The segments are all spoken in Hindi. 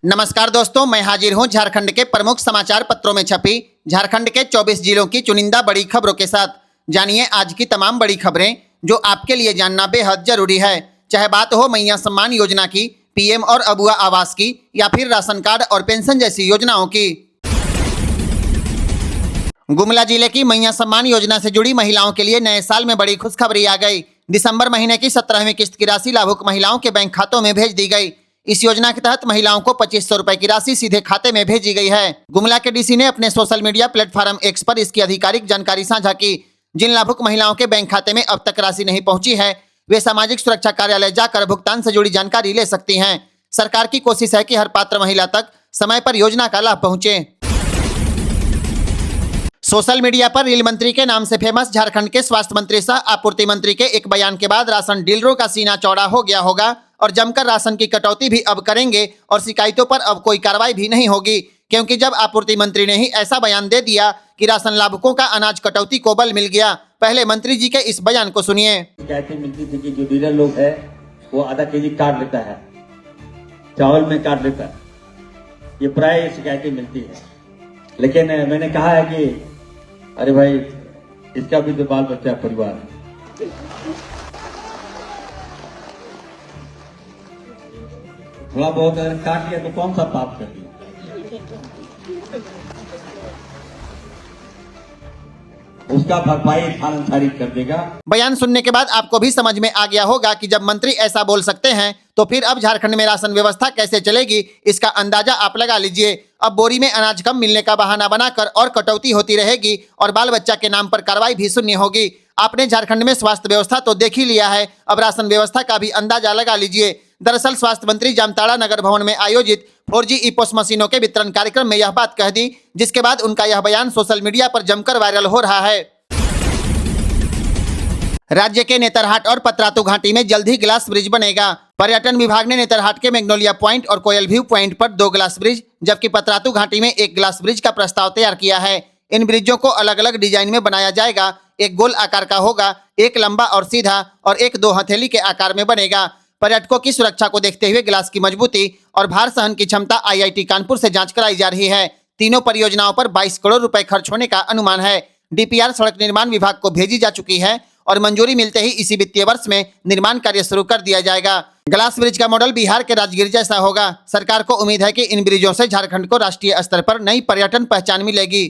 नमस्कार दोस्तों, मैं हाजिर हूं झारखंड के प्रमुख समाचार पत्रों में छपी झारखंड के 24 जिलों की चुनिंदा बड़ी खबरों के साथ। जानिए आज की तमाम बड़ी खबरें जो आपके लिए जानना बेहद जरूरी है। चाहे बात हो मैया सम्मान योजना की, पीएम और अबुआ आवास की, या फिर राशन कार्ड और पेंशन जैसी योजनाओं की। गुमला जिले की मैया सम्मान योजना से जुड़ी महिलाओं के लिए नए साल में बड़ी खुशखबरी आ गई। दिसंबर महीने की 17वीं किस्त की राशि लाभुक महिलाओं के बैंक खातों में भेज दी गई। इस योजना के तहत महिलाओं को 2500 रुपए की राशि सीधे खाते में भेजी गई है। गुमला के डीसी ने अपने सोशल मीडिया प्लेटफॉर्म एक्स पर इसकी आधिकारिक जानकारी साझा की। जिन लाभुक महिलाओं के बैंक खाते में अब तक राशि नहीं पहुंची है, वे सामाजिक सुरक्षा कार्यालय जाकर भुगतान से जुड़ी जानकारी ले सकती हैं। सरकार की कोशिश है कि हर पात्र महिला तक समय पर योजना का लाभ पहुंचे। सोशल मीडिया पर रेल मंत्री के नाम से फेमस झारखंड के स्वास्थ्य मंत्री सह आपूर्ति मंत्री के एक बयान के बाद राशन डीलरों का सीना चौड़ा हो गया होगा और जमकर राशन की कटौती भी अब करेंगे और शिकायतों पर अब कोई कार्रवाई भी नहीं होगी, क्योंकि जब आपूर्ति मंत्री ने ही ऐसा बयान दे दिया कि राशन लाभुकों का अनाज कटौती को बल मिल गया। पहले मंत्री जी के इस बयान को सुनिए। शिकायतें मिलती थी कि जो डीलर लोग है वो आधा केजी काट लेता है, चावल में काट लेता है, ये प्राय शिकायतें मिलती है। लेकिन मैंने कहा है कि अरे भाई, इसका भी तो बाल बच्चा परिवार है। थोड़ा बहुत अगर काट लिया तो कौन सा पाप कर दिया, उसका भरपाई थाना कर देगा। बयान सुनने के बाद आपको भी समझ में आ गया होगा कि जब मंत्री ऐसा बोल सकते हैं तो फिर अब झारखंड में राशन व्यवस्था कैसे चलेगी, इसका अंदाजा आप लगा लीजिए। अब बोरी में अनाज कम मिलने का बहाना बनाकर और कटौती होती रहेगी और बाल बच्चा के नाम पर कार्रवाई भी शून्य होगी। आपने झारखंड में स्वास्थ्य व्यवस्था तो देख ही लिया है, अब राशन व्यवस्था का भी अंदाजा लगा लीजिए। दरअसल स्वास्थ्य मंत्री जामताड़ा नगर भवन में आयोजित 4G ई-पोस मशीनों के वितरण कार्यक्रम में यह बात कह दी, जिसके बाद उनका यह बयान सोशल मीडिया पर जमकर वायरल हो रहा है। राज्य के नेतरहाट और पतरातू घाटी में जल्द ही ग्लास ब्रिज बनेगा। पर्यटन विभाग ने नेतरहाट के मैग्नोलिया पॉइंट और कोयल व्यू पॉइंट पर 2 ग्लास ब्रिज, जबकि पतरातू घाटी में 1 ग्लास ब्रिज का प्रस्ताव तैयार किया है। इन ब्रिजों को अलग अलग डिजाइन में बनाया जाएगा। एक गोल आकार का होगा, एक लंबा और सीधा और एक 2 हथेली के आकार में बनेगा। पर्यटकों की सुरक्षा को देखते हुए ग्लास की मजबूती और भार सहन की क्षमता IIT कानपुर से जांच कराई जा रही है। तीनों परियोजनाओं पर 22 करोड़ रुपए खर्च होने का अनुमान है। DPR सड़क निर्माण विभाग को भेजी जा चुकी है और मंजूरी मिलते ही इसी वित्तीय वर्ष में निर्माण कार्य शुरू कर दिया जाएगा। ग्लास ब्रिज का मॉडल बिहार के राजगीर जैसा होगा। सरकार को उम्मीद है कि इन ब्रिजों से झारखंड को राष्ट्रीय स्तर पर नई पर्यटन पहचान मिलेगी।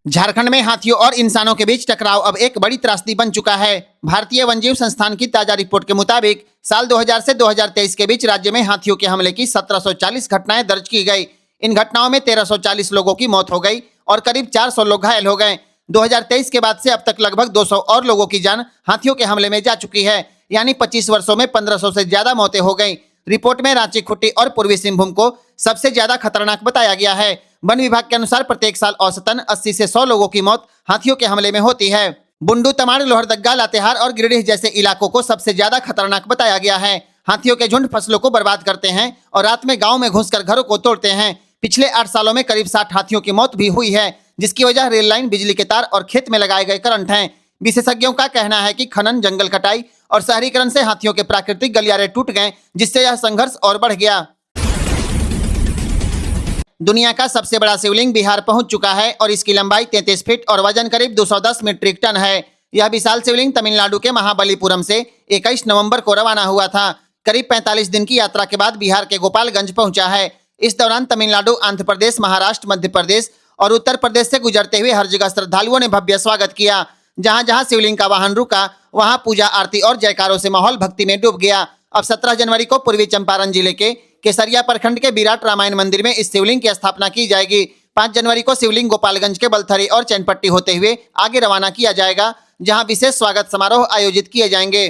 झारखंड में हाथियों और इंसानों के बीच टकराव अब एक बड़ी त्रासदी बन चुका है। भारतीय वन्यजीव संस्थान की ताजा रिपोर्ट के मुताबिक साल 2000 से 2023 के बीच राज्य में हाथियों के हमले की 1740 घटनाएं दर्ज की गई। इन घटनाओं में 1340 लोगों की मौत हो गई और करीब 400 लोग घायल हो गए। 2023 के बाद से अब तक लगभग 200 और लोगों की जान हाथियों के हमले में जा चुकी है, यानी 25 वर्षों में 1500 से ज्यादा मौतें हो गई। रिपोर्ट में रांची, खूंटी और पूर्वी सिंहभूम को सबसे ज्यादा खतरनाक बताया गया है। वन विभाग के अनुसार प्रत्येक साल औसतन 80 से 100 लोगों की मौत हाथियों के हमले में होती है। बुंडू, तमाड़, लोहरदग्गा, लातेहार और गिरिडीह जैसे इलाकों को सबसे ज्यादा खतरनाक बताया गया है। हाथियों के झुंड फसलों को बर्बाद करते हैं और रात में गाँव में घुसकर घरों को तोड़ते हैं। पिछले 8 सालों में करीब 60 हाथियों की मौत भी हुई है, जिसकी वजह रेल लाइन, बिजली के तार और खेत में लगाए गए करंट हैं। विशेषज्ञों का कहना है कि खनन, जंगल कटाई और शहरीकरण से हाथियों के प्राकृतिक गलियारे टूट गए, जिससे यह संघर्ष और बढ़ गया। दुनिया का सबसे बड़ा शिवलिंग बिहार पहुंच चुका है और इसकी लंबाई 33 फीट और वजन करीब 210 मीट्रिक टन है। यह विशाल शिवलिंग तमिलनाडु के महाबलीपुरम से 21 नवंबर को रवाना हुआ था। करीब 45 दिन की यात्रा के बाद बिहार के गोपालगंज पहुंचा है। इस दौरान तमिलनाडु, आंध्र प्रदेश, महाराष्ट्र, मध्य प्रदेश और उत्तर प्रदेश से गुजरते हुए हर जगह श्रद्धालुओं ने भव्य स्वागत किया। जहां जहां शिवलिंग का वाहन रुका, वहां पूजा, आरती और जयकारों से माहौल भक्ति में डूब गया। अब 17 जनवरी को पूर्वी चंपारण जिले के केसरिया प्रखंड के विराट रामायण मंदिर में इस शिवलिंग की स्थापना की जाएगी। 5 जनवरी को शिवलिंग गोपालगंज के बलथरी और चैनपट्टी होते हुए आगे रवाना किया जाएगा, जहां विशेष स्वागत समारोह आयोजित किए जाएंगे।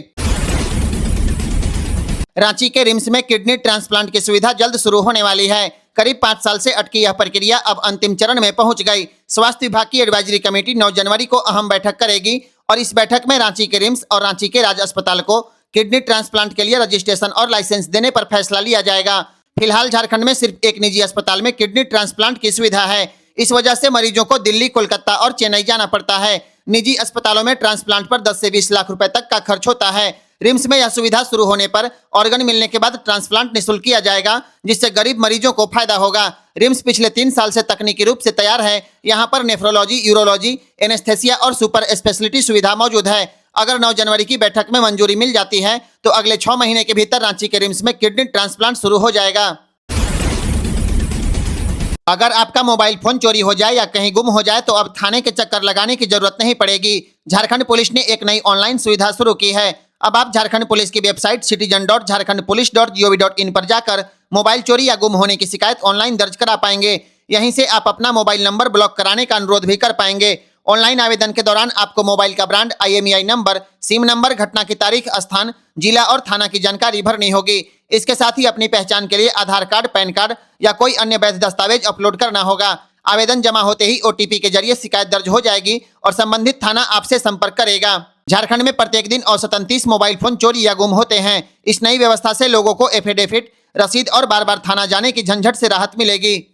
रांची के रिम्स में किडनी ट्रांसप्लांट की सुविधा जल्द शुरू होने वाली है। करीब 5 साल से अटकी यह प्रक्रिया अब अंतिम चरण में पहुंच गई। स्वास्थ्य विभाग की एडवाइजरी कमेटी 9 जनवरी को अहम बैठक करेगी और इस बैठक में रांची के रिम्स और रांची के राज अस्पताल को किडनी ट्रांसप्लांट के लिए रजिस्ट्रेशन और लाइसेंस देने पर फैसला लिया जाएगा। फिलहाल झारखंड में सिर्फ एक निजी अस्पताल में किडनी ट्रांसप्लांट की सुविधा है। इस वजह से मरीजों को दिल्ली, कोलकाता और चेन्नई जाना पड़ता है। निजी अस्पतालों में ट्रांसप्लांट पर 10 से 20 लाख रुपए तक का खर्च होता है। रिम्स में यह सुविधा शुरू होने पर ऑर्गन मिलने के बाद ट्रांसप्लांट निःशुल्क किया जाएगा, जिससे गरीब मरीजों को फायदा होगा। रिम्स पिछले 3 साल से तकनीकी रूप से तैयार है। यहाँ पर नेफ्रोलॉजी, यूरोलॉजी, एनेस्थेसिया और सुपर स्पेशलिटी सुविधा मौजूद है। अगर 9 जनवरी की बैठक में मंजूरी मिल जाती है तो अगले 6 महीने के भीतर रांची के रिम्स में किडनी ट्रांसप्लांट शुरू हो जाएगा। अगर आपका मोबाइल फोन चोरी हो जाए या कहीं गुम हो जाए तो अब थाने के चक्कर लगाने की जरूरत नहीं पड़ेगी। झारखंड पुलिस ने एक नई ऑनलाइन सुविधा शुरू की है। अब आप झारखंड पुलिस की वेबसाइट citizen.jharkhandpolice.gov.in पर जाकर मोबाइल चोरी या गुम होने की शिकायत ऑनलाइन दर्ज करा पाएंगे। यहीं से आप अपना मोबाइल नंबर ब्लॉक कराने का अनुरोध भी कर पाएंगे। ऑनलाइन आवेदन के दौरान आपको मोबाइल का brand, IMEI number, SIM number, घटना की तारीख, स्थान, जिला और थाना की जानकारी भरनी होगी। इसके साथ ही अपनी पहचान के लिए आधार कार्ड, पैन कार्ड या कोई अन्य वैध दस्तावेज अपलोड करना होगा। आवेदन जमा होते ही OTP के जरिए शिकायत दर्ज हो जाएगी और संबंधित थाना आपसे संपर्क करेगा। झारखंड में प्रत्येक दिन औसतन 30 मोबाइल फोन चोरी या गुम होते हैं। इस नई व्यवस्था से लोगों को एफिडेविट, रसीद और बार-बार थाना जाने की झंझट से राहत मिलेगी।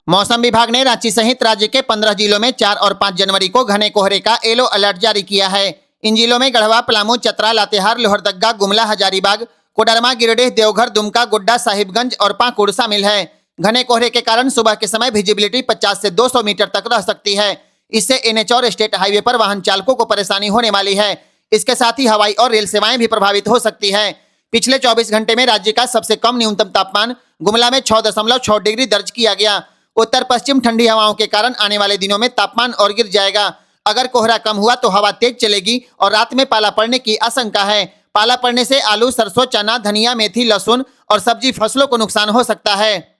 मौसम विभाग ने रांची सहित राज्य के 15 जिलों में 4 और 5 जनवरी को घने कोहरे का येलो अलर्ट जारी किया है। इन जिलों में गढ़वा, पलामू, चतरा, लातेहार, लोहरदगा, गुमला, हजारीबाग, कोडरमा, गिरिडीह, देवघर, दुमका, गोड्डा, साहिबगंज और पाकुड़ शामिल है। घने कोहरे के कारण सुबह के समय विजिबिलिटी 50 से 200 मीटर तक रह सकती है। इससे NH और स्टेट हाईवे पर वाहन चालकों को परेशानी होने वाली है। इसके साथ ही हवाई और रेल सेवाएं भी प्रभावित हो सकती है। पिछले 24 घंटे में राज्य का सबसे कम न्यूनतम तापमान गुमला में 6.6 डिग्री दर्ज किया गया। उत्तर पश्चिम ठंडी हवाओं के कारण आने वाले दिनों में तापमान और गिर जाएगा। अगर कोहरा कम हुआ तो हवा तेज चलेगी और रात में पाला पड़ने की आशंका है। पाला पड़ने से आलू, सरसों, चना, धनिया, मेथी, लहसुन और सब्जी फसलों को नुकसान हो सकता है।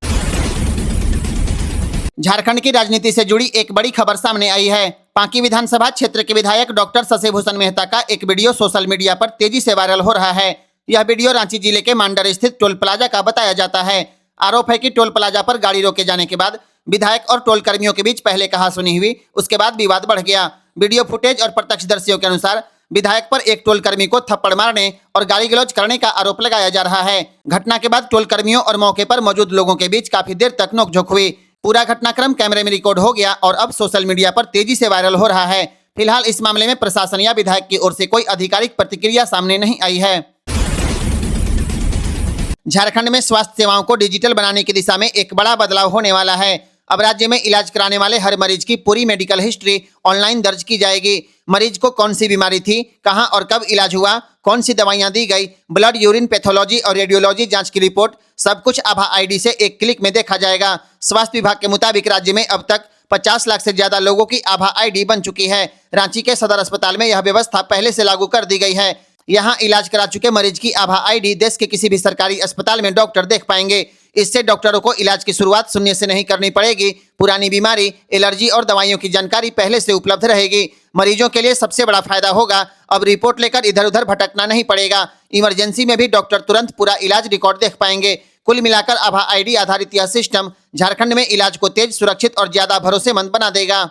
झारखंड की राजनीति से जुड़ी एक बड़ी खबर सामने आई है। पांकी विधानसभा क्षेत्र के विधायक डॉक्टर शशिभूषण मेहता का एक वीडियो सोशल मीडिया पर तेजी से वायरल हो रहा है। यह वीडियो रांची जिले के मांडर स्थित टोल प्लाजा का बताया जाता है। आरोप है कि टोल प्लाजा पर गाड़ी रोके जाने के बाद विधायक और टोल कर्मियों के बीच पहले कहासुनी हुई, उसके बाद विवाद बढ़ गया। वीडियो फुटेज और प्रत्यक्षदर्शियों के अनुसार विधायक पर एक टोल कर्मी को थप्पड़ मारने और गाली गलौज करने का आरोप लगाया जा रहा है। घटना के बाद टोल कर्मियों और मौके पर मौजूद लोगों के बीच काफी देर तक नोकझोंक हुई। पूरा घटनाक्रम कैमरे में रिकॉर्ड हो गया और अब सोशल मीडिया पर तेजी से वायरल हो रहा है। फिलहाल इस मामले में प्रशासन या विधायक की ओर से कोई आधिकारिक प्रतिक्रिया सामने नहीं आई है। झारखंड में स्वास्थ्य सेवाओं को डिजिटल बनाने की दिशा में एक बड़ा बदलाव होने वाला है। अब राज्य में इलाज कराने वाले हर मरीज की पूरी मेडिकल हिस्ट्री ऑनलाइन दर्ज की जाएगी। मरीज को कौन सी बीमारी थी, कहां और कब इलाज हुआ, कौन सी दवाइयां दी गई, ब्लड, यूरिन, पैथोलॉजी और रेडियोलॉजी जांच की रिपोर्ट, सब कुछ आभा ID से एक क्लिक में देखा जाएगा। स्वास्थ्य विभाग के मुताबिक राज्य में अब तक 50 लाख से ज्यादा लोगों की आभा ID बन चुकी है। रांची के सदर अस्पताल में यह व्यवस्था पहले से लागू कर दी गई है। यहां इलाज करा चुके मरीज की आभा ID देश के किसी भी सरकारी अस्पताल में डॉक्टर देख पाएंगे। इससे डॉक्टरों को इलाज की शुरुआत शून्य से नहीं करनी पड़ेगी। पुरानी बीमारी, एलर्जी और दवाइयों की जानकारी पहले से उपलब्ध रहेगी। मरीजों के लिए सबसे बड़ा फायदा होगा, अब रिपोर्ट लेकर इधर उधर भटकना नहीं पड़ेगा। इमरजेंसी में भी डॉक्टर तुरंत पूरा इलाज रिकॉर्ड देख पाएंगे। कुल मिलाकर आभा ID आधारित यह सिस्टम झारखंड में इलाज को तेज, सुरक्षित और ज्यादा भरोसेमंद बना देगा।